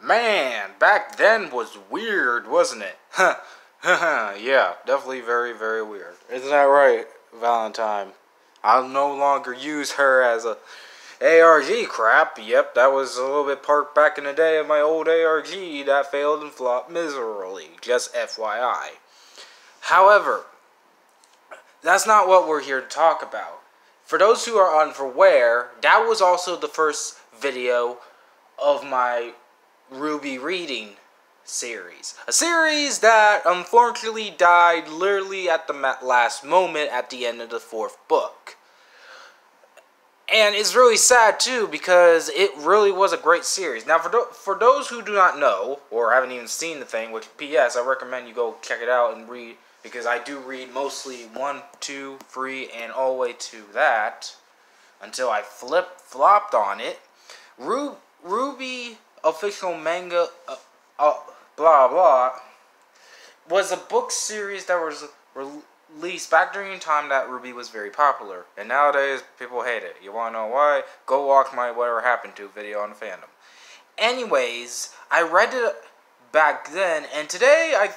Man, back then was weird, wasn't it? Yeah, definitely very, very weird. Isn't that right, Valentine? I'll no longer use her as a ARG crap. Yep, that was a little bit parked back in the day of my old ARG that failed and flopped miserably. Just FYI. However, that's not what we're here to talk about. For those who are unaware, that was also the first video of my RWBY Reading series. A series that unfortunately died literally at the last moment at the end of the 4th book. And it's really sad too because it really was a great series. Now for those who do not know or haven't even seen the thing, which P.S. I recommend you go check it out and read, because I do read mostly 1, 2, 3, and all the way to that until I flopped on it. RWBY Official Manga blah blah was a book series that was released back during a time that RWBY was very popular, and nowadays people hate it. You want to know why? Go watch my Whatever Happened To video on the fandom. Anyways, I read it back then, and today I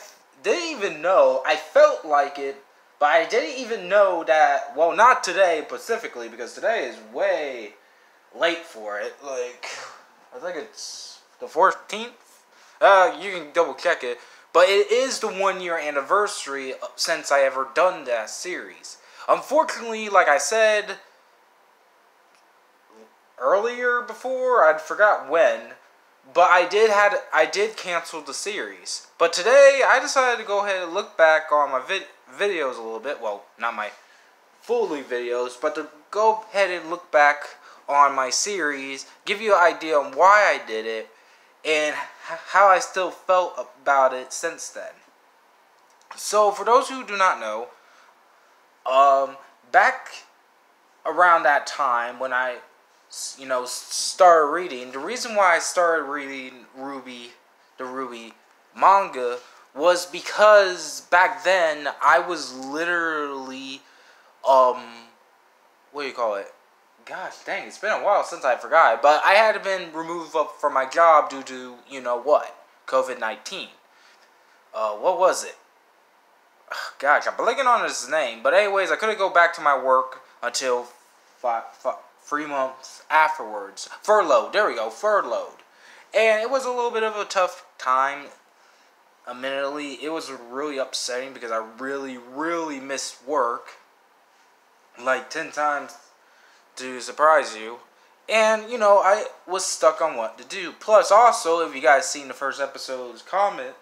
didn't even know. I felt like it, but I didn't even know that. Well, not today specifically, because today is way late for it. Like, I think it's the 14th. You can double check it. But it is the 1-year anniversary since I ever done that series. Unfortunately, like I said earlier before, I forgot when, but I did cancel the series. But today, I decided to go ahead and look back on my videos a little bit. Well, not my fully videos, but to go ahead and look back on my series, give you an idea on why I did it, and how I still felt about it since then. So, for those who do not know, back around that time when I, started reading, the reason why I started reading the RWBY manga, was because back then I was literally, what do you call it? Gosh dang, it's been a while since I forgot. But I had been removed from my job due to, COVID-19. What was it? Gosh, I'm blanking on his name. But anyways, I couldn't go back to my work until 3 months afterwards. Furloughed. There we go, furloughed. And it was a little bit of a tough time. Admittedly, it was really upsetting because I really, really missed work. Like 10 times to surprise you. And, I was stuck on what to do. Plus, also, if you guys seen the first episode's comment,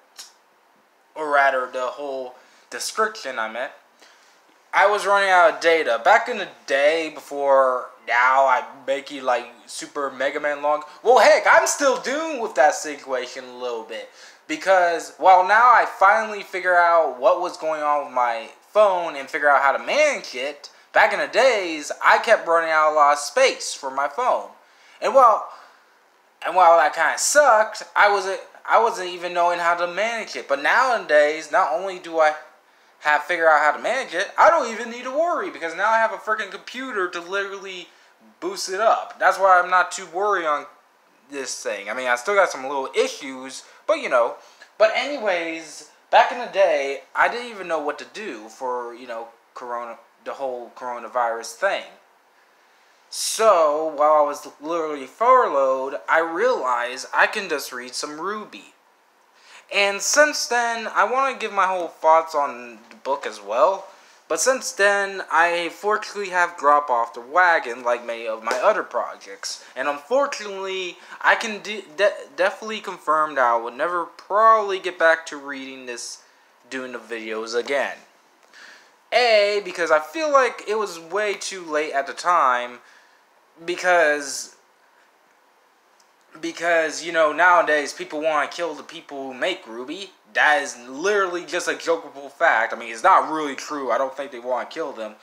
or rather, the whole description I meant, I was running out of data. Back in the day, before now, I make it like Super Mega Man long. Well, heck, I'm still dealing with that situation a little bit. Because, well, now I finally figure out what was going on with my phone and figure out how to manage it. Back in the days, I kept running out a lot of space for my phone. And while that kind of sucked, I wasn't even knowing how to manage it. But nowadays, not only do I figure out how to manage it, I don't even need to worry, because now I have a freaking computer to literally boost it up. That's why I'm not too worried on this thing. I mean, I still got some little issues, but But anyways, back in the day, I didn't even know what to do for, the whole coronavirus thing. So, while I was literally furloughed, I realized I can just read some RWBY. And since then, I want to give my whole thoughts on the book as well. But since then, I fortunately have dropped off the wagon like many of my other projects. And unfortunately, I can definitely confirm that I will never probably get back to doing the videos again. Because I feel like it was way too late at the time, because nowadays people want to kill the people who make RWBY. That is literally just a jokeable fact. I mean, it's not really true. I don't think they want to kill them,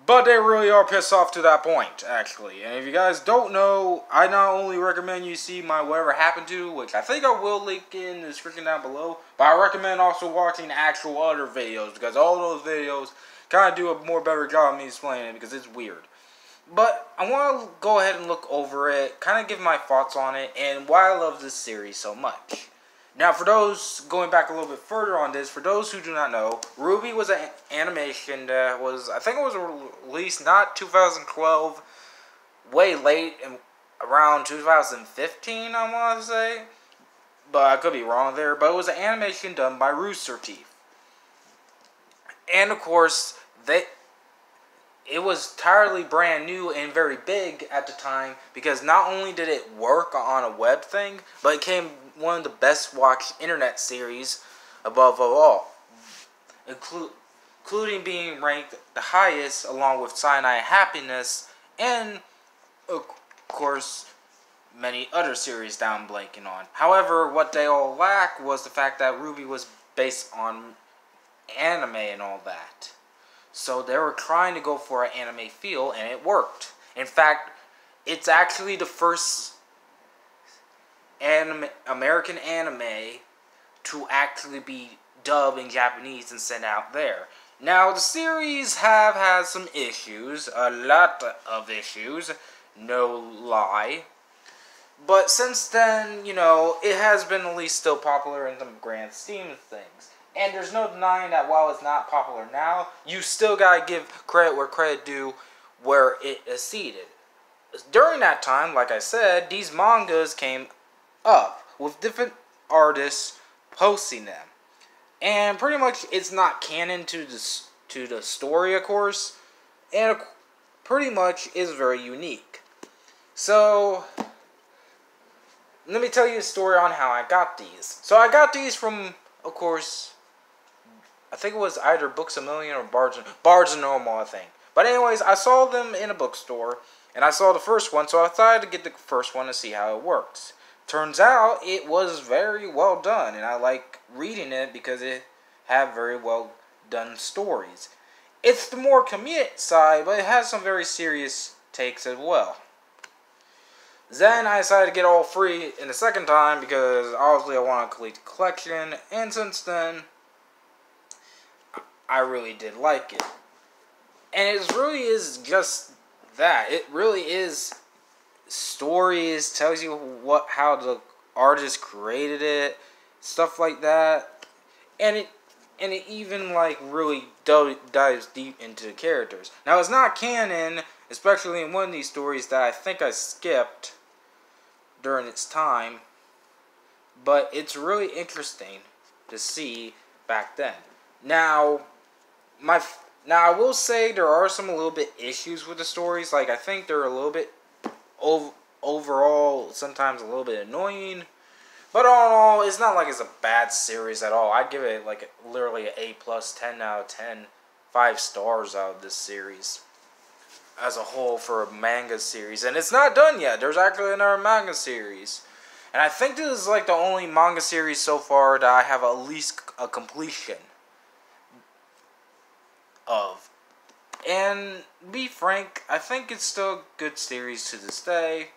but they really are pissed off to that point, actually. And if you guys don't know, I not only recommend you see my Whatever Happened To, which I think I will link in the description down below, but I recommend also watching actual other videos, because all those videos kind of do a more better job of me explaining it, because it's weird. But I want to go ahead and look over it, kind of give my thoughts on it, and why I love this series so much. Now, for those, going back a little bit further on this, for those who do not know, RWBY was an animation that was, I think it was released not 2012, way late, around 2015, I want to say. But I could be wrong there, but it was an animation done by Rooster Teeth. And of course, it was entirely brand new and very big at the time, because not only did it work on a web thing, but it became one of the best watched internet series above all, including being ranked the highest along with Cyanide Happiness and of course many other series that I'm blanking on. However, what they all lack was the fact that RWBY was based on anime and all that. So they were trying to go for an anime feel, and it worked. In fact, it's actually the first American anime to actually be dubbed in Japanese and sent out there. Now, the series have had some issues, a lot of issues, no lie. But since then, it has been at least still popular in the grand scheme of things. And there's no denying that while it's not popular now, you still gotta give credit where credit due, where it is seated. During that time, like I said, these mangas came up with different artists posting them. And pretty much it's not canon to the story, of course, and pretty much is very unique. So, let me tell you a story on how I got these. So I got these from, of course, I think it was either Books A Million or Barnes and Noble, I think. But anyways, I saw them in a bookstore, and I saw the first one, so I decided to get the first one to see how it works. Turns out, it was very well done, and I like reading it because it had very well done stories. It's the more comedic side, but it has some very serious takes as well. Then I decided to get all three in the second time because obviously I want to complete the collection, and since then I really did like it. And it really is just that. It really is stories, tells you how the artist created it, stuff like that. And it even like really dives deep into the characters. Now it's not canon, especially in one of these stories that I think I skipped during its time, but it's really interesting to see back then. Now I will say there are some a little bit issues with the stories. Like, I think they're a little bit overall sometimes a little bit annoying. But all in all, it's not like it's a bad series at all. I'd give it like literally an A+, 10 out of 10, 5 stars out of this series as a whole for a manga series. And it's not done yet. There's actually another manga series. And I think this is like the only manga series so far that I have at least a completion of. And be frank, I think it's still a good series to this day.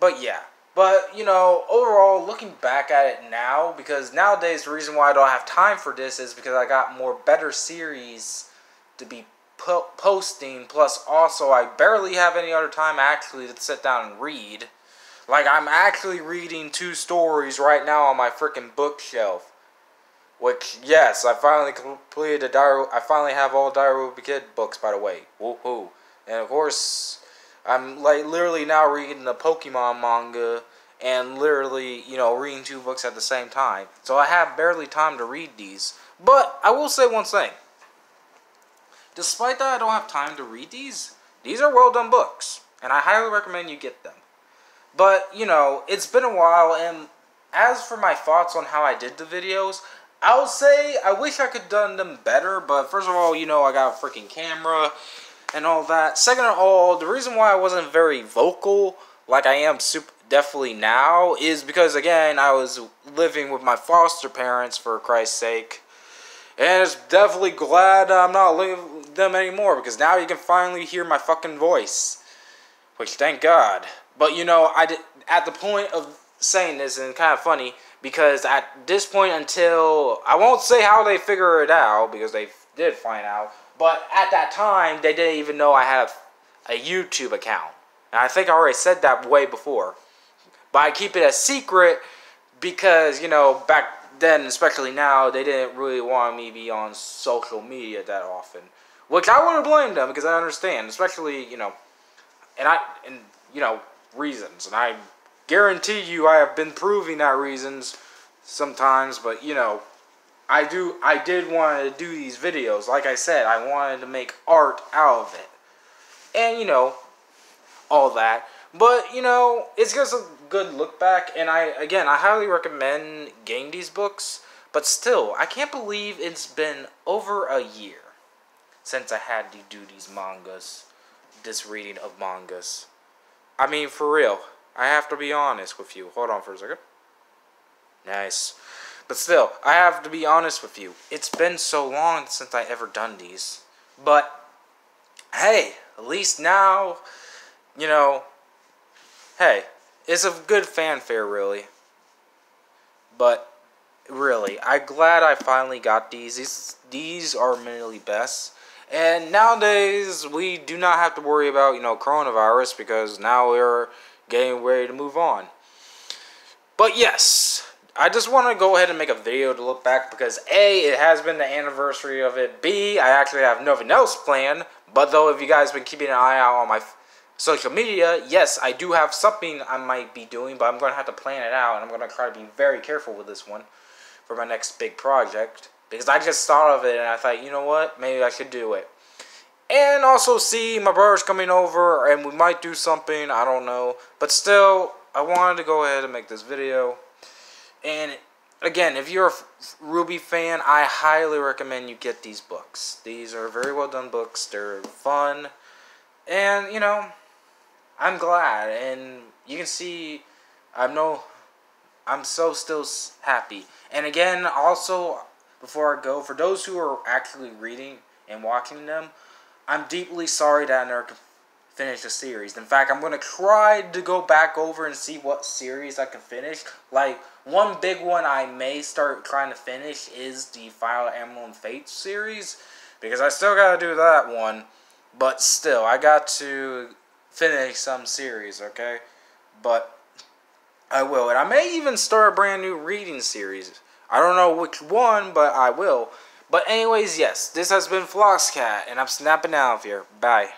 But yeah. But, overall, looking back at it now, because nowadays the reason why I don't have time for this is because I got more better series to be posting, plus also I barely have any other time actually to sit down and read. Like, I'm actually reading 2 stories right now on my freaking bookshelf. Which, yes, I finally completed I finally have all RWBY Kid books, by the way. Woohoo. And of course, I'm like literally now reading the Pokemon manga and literally, reading 2 books at the same time. So I have barely time to read these. But I will say one thing. Despite that I don't have time to read these are well done books. And I highly recommend you get them. But, it's been a while, and as for my thoughts on how I did the videos, I'll say I wish I could have done them better. But first of all, I got a freaking camera and all that. Second of all, the reason why I wasn't very vocal like I am definitely now is because, again, I was living with my foster parents, for Christ's sake. And it's definitely glad I'm not living with them anymore, because now you can finally hear my fucking voice. Which, thank God. But, at the point of saying this, and it's kind of funny, because at this point until, I won't say how they figure it out, because they did find out, but at that time, they didn't even know I had a YouTube account. And I think I already said that way before. But I keep it a secret because, you know, back then, especially now, they didn't really want me to be on social media that often. Which I wouldn't blame them because I understand, especially, you know, and you know, reasons. And I guarantee you I have been proving that reasons sometimes, but, you know, I did want to do these videos. Like I said, I wanted to make art out of it. And, you know, all that. But, you know, it's just a good look back. And I highly recommend getting these books. But still, I can't believe it's been over a year since I had to do these mangas. This reading of mangas. I mean, for real. I have to be honest with you. Hold on for a second. Nice. But still, I have to be honest with you. It's been so long since I ever done these. But, hey, at least now, you know, hey, it's a good fanfare, really. But, really, I'm glad I finally got these. These are mainly best. And nowadays, we do not have to worry about, you know, coronavirus because now we're getting ready to move on. But, yes, I just want to go ahead and make a video to look back because A, it has been the anniversary of it. B, I actually have nothing else planned. But though, if you guys have been keeping an eye out on my social media, yes, I do have something I might be doing, but I'm going to have to plan it out. And I'm going to try to be very careful with this one for my next big project. Because I just thought of it and I thought, you know what, maybe I should do it. And also, see, my brother's coming over and we might do something, I don't know. But still, I wanted to go ahead and make this video. And again, if you're a RWBY fan, I highly recommend you get these books. These are very well done books. They're fun. And, you know, I'm glad. And you can see, I'm so still happy. And again, also, before I go, for those who are actually reading and watching them, I'm deeply sorry that I never finish the series. In fact, I'm going to try to go back over and see what series I can finish. Like, one big one I may start trying to finish is the Fire Emblem Fates series. Because I still got to do that one. But still, I got to finish some series, okay? But I will. And I may even start a brand new reading series. I don't know which one, but I will. But anyways, yes, this has been Floxcat, and I'm snapping out of here. Bye.